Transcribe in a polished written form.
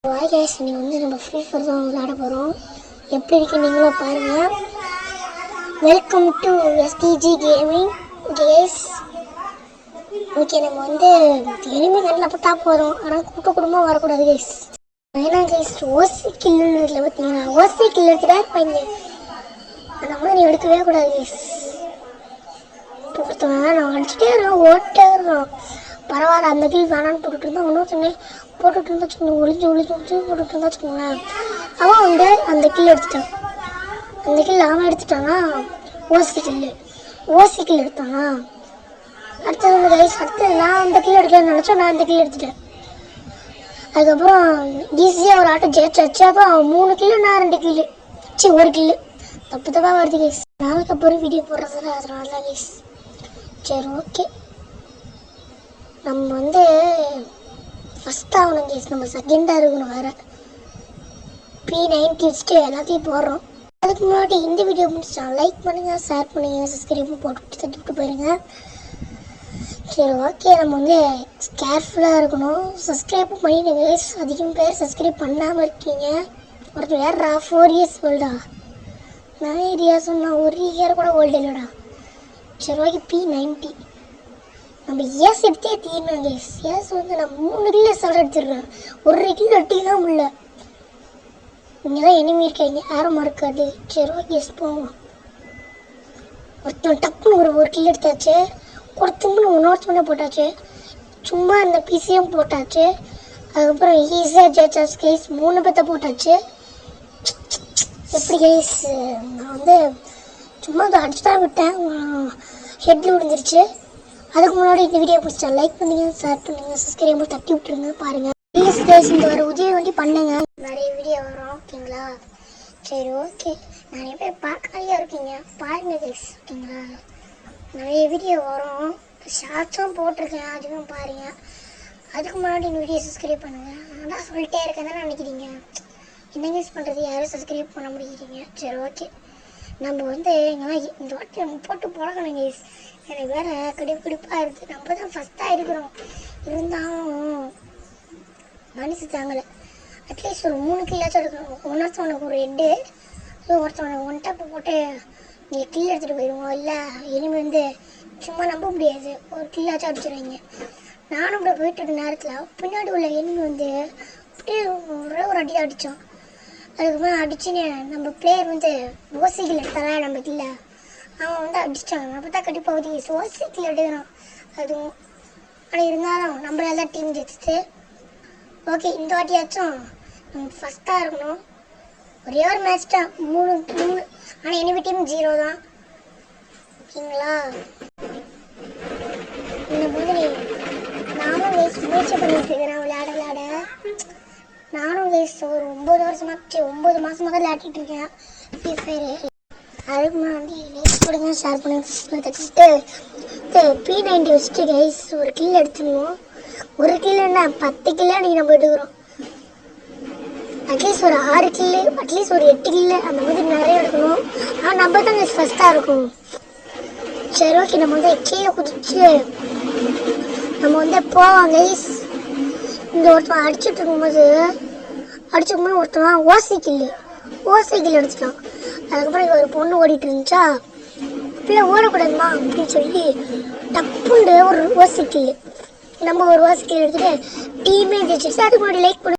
Voice நீங்கள் வந்து நம்ம ஃப்ரீ ஃபயர் தான் விளையாட போகிறோம். எப்படி இருக்கு நீங்களும் பாருங்கள். Welcome to SDG gaming guys. Okay, நம்ம வந்து எனிமே கண்ணில் பட்டா போகிறோம், ஆனால் கூட்ட குடும்பம் வரக்கூடாது கேஸ். ஏன்னா கேஸ் ஓசி கில்லுன்னு இல்லை பார்த்தீங்கன்னா, ஓசி கில் எடுத்துட்டா இருப்பாங்க, அந்த மாதிரி எடுக்கவே கூடாது கேஸ். ஒருத்தவங்க நான் அடிச்சுட்டே இருக்கோம், ஓட்டே இருக்கோம், பரவாயில்ல அந்த கில் வேணான்னு போட்டுட்டு இருந்தா, ஒன்றும் சொன்னேன் போட்டுட்டு இருந்தா வச்சுக்கோங்க, ஒளிஞ்சு போட்டுட்டு இருந்தா வச்சுக்கோங்களேன். அவன் வந்து அந்த கில் எடுத்துட்டான். அந்த கில் அவன் எடுத்துட்டானா ஓசி கில் எடுத்தானா. அடுத்தது வந்து கைஸ், அடுத்தது நான் அந்த கில் எடுக்கலாம்னு நினச்சோம், நான் அந்த கில் எடுத்துட்டேன். அதுக்கப்புறம் ஈஸியாக ஒரு ஆட்டோ ஜெயிச்சாச்சு. அப்புறம் அவன் 3 கில்லு, நான் 2 கில்லு, 1 கில்லு. தப்பாக வருது கைஸ். நாளைக்கு அப்புறம் வீடியோ போடுறதுல அதனால தான் கைஸ். சரி ஓகே, நம்ம வந்து ஃபஸ்ட்டாக ஆகணும் கேஸ், நம்ம செகண்டாக இருக்கணும். வேறு P90 வச்சுட்டு எல்லாத்தையும் போடுறோம். அதுக்கு முன்னாடி இந்த வீடியோ முடிச்சா லைக் பண்ணுங்கள், ஷேர் பண்ணுங்கள், சப்ஸ்கிரைபும் போட்டு தட்டிவிட்டு போயிருங்க. சரி ஓகே, நம்ம வந்து கேர்ஃபுல்லாக இருக்கணும். சப்ஸ்கிரைபும் பண்ணிடுங்க கேஸ். அதிகம் பேர் சப்ஸ்கிரைப் பண்ணாமல் இருக்கீங்க. ஒருத்தர் வேறா 4 இயர்ஸ் ஓல்டா, நான் ஏரியா சொன்னால் 1 இயர் கூட ஓல்டு இல்லைடா. சரி ஓகே, P90 நம்ம ஏஸ் எடுத்தே தீரணும் கேஸ். ஏஸ் வந்து நான் 3 கிலோ சொல்ல எடுத்துடுறேன், 1 கிலோ அட்டிலாம் முடியல. இங்கே தான் எனிமி இருக்காங்க, யாரும் மறக்காது. சரி ஓகே போவோம். ஒருத்தன் டப்புன்னு ஒரு கிலோ எடுத்தாச்சு, ஒருத்தவங்க இன்னொருத்தவனே போட்டாச்சு, சும்மா அந்த பிசியும் போட்டாச்சு. அதுக்கப்புறம் ஈஸியாக ஜெயிச்சாச்சு கேஸ், 3 பேர்த்த போட்டாச்சு. எப்படி கேஸ், நான் வந்து சும்மா அதை அடிச்சு தான் விட்டேன், ஹெட்டில் விழுந்துருச்சு. அதுக்கு முன்னாடி இந்த வீடியோ பிடிச்சா லைக் பண்ணுங்க, ஷேர் பண்ணுங்க, சப்ஸ்கிரைப் தட்டி விட்டுருங்க. பாருங்க ப்ளீஸ் கைஸ், இந்த ஒரு உதவி வண்டி பண்ணுங்க, நிறைய வீடியோ வரும் ஓகேங்களா. சரி ஓகே, நிறைய பேர் பார்க்காலியா இருக்கீங்க, பாருங்க கைஸ் ஓகேங்களா. நிறைய வீடியோ வரும், ஷார்ட்ஸும் போட்டிருக்கேன், அதுவும் பாருங்க. அதுக்கு முன்னாடி இந்த வீடியோ சப்ஸ்கிரைப் பண்ணுங்க. ஆனால் சொல்லிட்டே இருக்கேன் தானே நினைக்கிறீங்க, என்ன யூஸ் பண்ணுறது, யாரும் சப்ஸ்கிரைப் பண்ண முடிக்கிறீங்க. சரி ஓகே, நம்ம வந்து எங்கெல்லாம் இந்த வாட்டி நம்ம போட்டு பழகணும் கைஸ். எனக்கு வேறு கடிப்பாக இருக்குது. நம்ம தான் ஃபஸ்ட்டாக இருக்கிறோம், இருந்தாலும் மனசு தாங்கலை. அட்லீஸ்ட் ஒரு 3 கில்லாச்சும் எடுக்கணும். ஒருத்தவனுக்கு ஒரு ஹெட்டு, ஒருத்தவனுக்கு 1 டப்பு போட்டு நீங்கள் கில் எடுத்துகிட்டு போயிடுவோம். இல்லை இனிமே வந்து சும்மா நம்ப முடியாது, ஒரு கில்லாச்சும் அடிச்சிடுவீங்க. நானும் இப்படி போயிட்டு இருக்க நேரத்தில் பின்னாடி உள்ள எனிமி வந்து அப்படியே ஒரு அடி அடித்தோம். அதுக்கப்புறம் அடிச்சுன்னு நம்ம பிளேயர் வந்து ஓசிக்கில் எடுத்தாரா நம்ம இல்லை, அவன் வந்து அடிச்சிட்டான். நம்ம தான் கண்டிப்பாக ஓசிக்கில் எடுக்கிறான் அதுவும். ஆனால் இருந்தாலும் நம்மளால தான் டீம் ஜெயிச்சிச்சு. ஓகே, இந்த வாட்டியாச்சும் நம்ம ஃபஸ்ட்டாக இருக்கணும். ஒரே ஒரு மேட்ச் தான், 3 ஆனால் எனிமி டீம் 0 தான் ஓகேங்களா. இந்த மாதிரி நானும் முயற்சி பண்ணிட்டு இருக்கிறேன் விளையாட. நானும் ஒரு 9 வருஷமாச்சு, 9 மாதமாக தான் விளையாடிட்டு இருக்கேன் ஃப்ரீ ஃபயரு. அதுக்கு முன்னாடி லைக் கொடுங்க, ஷேர் பண்ணுங்க, தச்சுட்டு P90 வச்சுட்டு கைஸ் ஒரு கில் எடுத்துருவோம். 1 கில்லுன்னா 10 கில்லா நீங்கள் நம்ம எடுக்கிறோம். அட்லீஸ்ட் ஒரு 6 கில்லு, அட்லீஸ்ட் ஒரு 8 கில்லு, அந்த மாதிரி நிறைய எடுக்கணும். ஆனால் நம்ம தான் ஃபஸ்ட்டாக இருக்கும். சரி ஓகே, நம்ம வந்து கீழே குதிச்சு நம்ம வந்து போவோம் கைஸ். இந்த ஒருத்தன் அடிச்சுட்டு இருக்கும்போது ஒருத்தன் ஓசி கில் எடுத்துட்டான். அதுக்கப்புறம் இங்கே ஒரு பொண்ணு ஓடிட்டு இருந்துச்சா, பிள்ளை ஓடக்கூடாதுமா அப்படின்னு சொல்லி டப்புண்டு ஒரு ஓசி கில், நம்ம ஒரு ஓசி கில் எடுத்துட்டு டீமே ஜெயிச்சிருச்சு. அதுக்கு முன்னாடி லைக் பண்ணு.